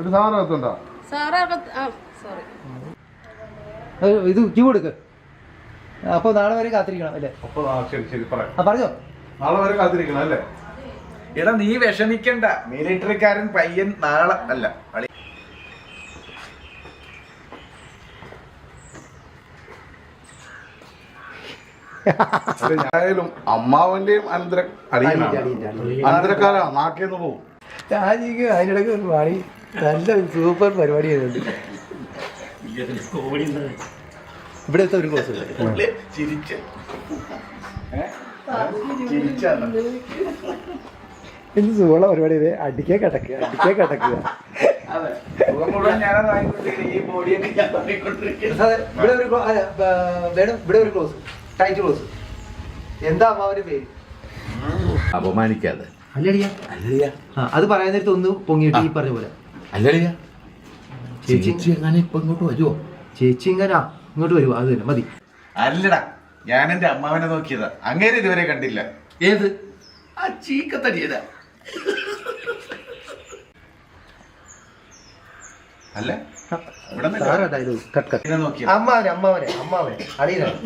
ഒരു സാധനത്തുണ്ടോ ഇത് ക്യൂ എടുക്ക്. അപ്പൊ നാളെ വരെ കാത്തിരിക്കണം അല്ലേ? ശരി പറയാം. പറഞ്ഞോ, നാളെ വരെ കാത്തിരിക്കണം അല്ലേ? എടാ നീ വിഷമിക്കണ്ട, മിലിറ്ററിക്കാരൻ പയ്യൻ നാളെ അല്ല ഞായാലും അമ്മാവന്റെയും അനന്തരക്കാരാ നാക്കേന്ന് പോകും. ഷാജിക്ക് അതിനിടയ്ക്ക് ഒരു പണി, നല്ല സൂപ്പർ പരിപാടി ചെയ്തിട്ടുണ്ട്. ഇവിടുത്തെ ഒരു ക്ലോസ് എന്ത് സുഖമുള്ള പരിപാടി ഇത്. അടിക്കാൻ കിടക്കുക. ഇവിടെ ഒരു ക്ലോസ്, ടൈറ്റ് ക്ലോസ്. എന്താ അമ്മാവന്റെ പേര്? അപമാനിക്കാതെ. അത് പറയാൻ നേരത്തെ ഒന്ന് പൊങ്ങിയിട്ട് ഈ പറഞ്ഞ പോലെ. അല്ലടിയാ, ചേച്ചി എങ്ങനെ ഇപ്പൊ ഇങ്ങോട്ട് വരുമോ? ചേച്ചി ഇങ്ങനെ ഇങ്ങോട്ട് വരുമോ? അത് തന്നെ മതി. അല്ലടാ, ഞാൻ എന്റെ അമ്മാവനെ നോക്കിയതാ, അങ്ങേരെ ഇതുവരെ കണ്ടില്ല. ഏത് ആ ചീക്കത്തടിയതാ? അല്ല അമ്മാവനെ അടിയിലാണ്.